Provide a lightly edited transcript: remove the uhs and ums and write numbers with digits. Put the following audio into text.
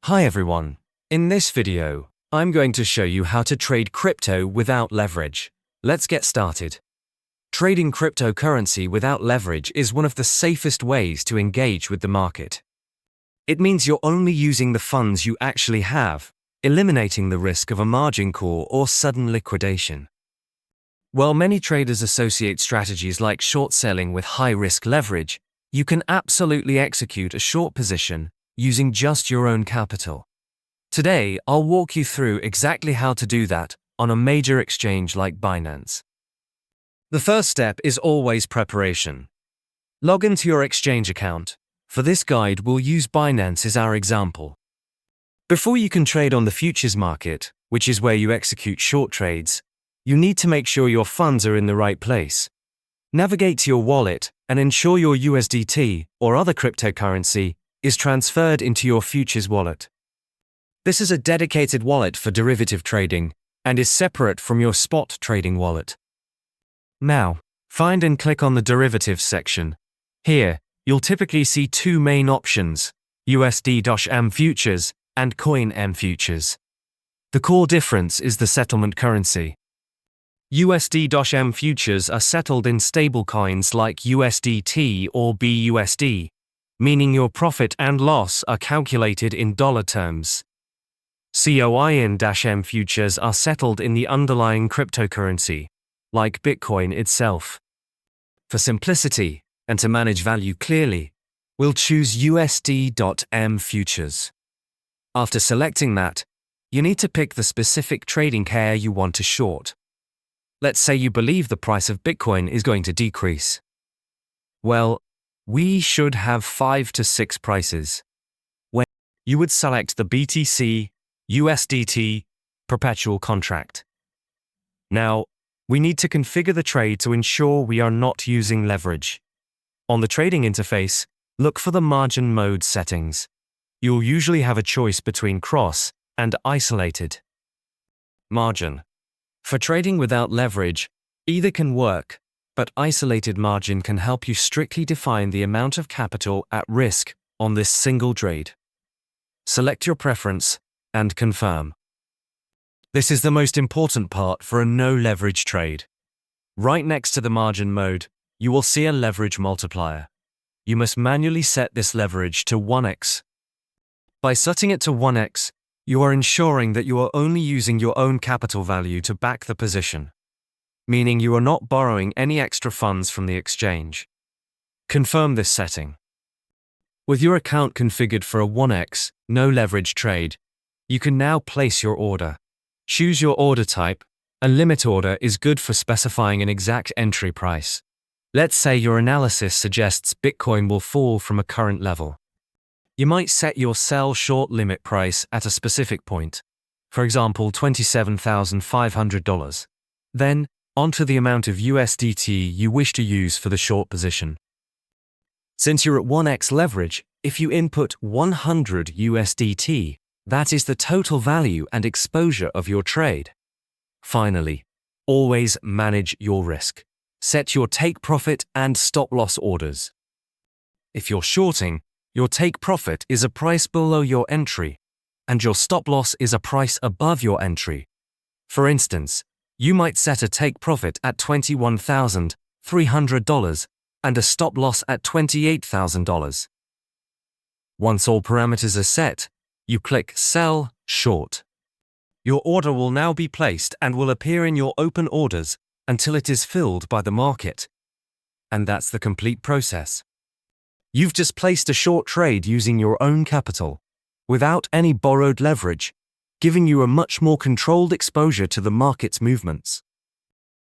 Hi everyone. In this video, I'm going to show you how to trade crypto without leverage. Let's get started. Trading cryptocurrency without leverage is one of the safest ways to engage with the market. It means you're only using the funds you actually have, eliminating the risk of a margin call or sudden liquidation. While many traders associate strategies like short selling with high-risk leverage, you can absolutely execute a short position using just your own capital. Today, I'll walk you through exactly how to do that on a major exchange like Binance. The first step is always preparation. Log into your exchange account. For this guide, we'll use Binance as our example. Before you can trade on the futures market, which is where you execute short trades, you need to make sure your funds are in the right place. Navigate to your wallet and ensure your USDT or other cryptocurrency is transferred into your futures wallet. This is a dedicated wallet for derivative trading and is separate from your spot trading wallet. Now, find and click on the derivatives section. Here, you'll typically see two main options, USD-M futures and Coin-M futures. The core difference is the settlement currency. USD-M futures are settled in stablecoins like USDT or BUSD, meaning your profit and loss are calculated in dollar terms. Coin-M futures are settled in the underlying cryptocurrency, like Bitcoin itself. For simplicity, and to manage value clearly, we'll choose USD-M futures. After selecting that, you need to pick the specific trading pair you want to short. Let's say you believe the price of Bitcoin is going to decrease. Well, we should have 5 to 6 prices. When you would select the BTC, USDT, perpetual contract. Now, we need to configure the trade to ensure we are not using leverage. On the trading interface, look for the margin mode settings. You'll usually have a choice between cross and isolated. Margin. For trading without leverage, either can work, but isolated margin can help you strictly define the amount of capital at risk on this single trade. Select your preference and confirm. This is the most important part for a no-leverage trade. Right next to the margin mode, you will see a leverage multiplier. You must manually set this leverage to 1x. By setting it to 1x, you are ensuring that you are only using your own capital value to back the position, meaning you are not borrowing any extra funds from the exchange. Confirm this setting. With your account configured for a 1x, no leverage trade, you can now place your order. Choose your order type. A limit order is good for specifying an exact entry price. Let's say your analysis suggests Bitcoin will fall from a current level. You might set your sell short limit price at a specific point, for example $27,500. Then, onto the amount of USDT you wish to use for the short position. Since you're at 1x leverage, if you input 100 USDT, that is the total value and exposure of your trade. Finally, always manage your risk. Set your take profit and stop loss orders. If you're shorting, your take profit is a price below your entry, and your stop loss is a price above your entry. For instance, you might set a take profit at $21,300 and a stop loss at $28,000. Once all parameters are set, you click Sell Short. Your order will now be placed and will appear in your open orders until it is filled by the market. And that's the complete process. You've just placed a short trade using your own capital, without any borrowed leverage, giving you a much more controlled exposure to the market's movements.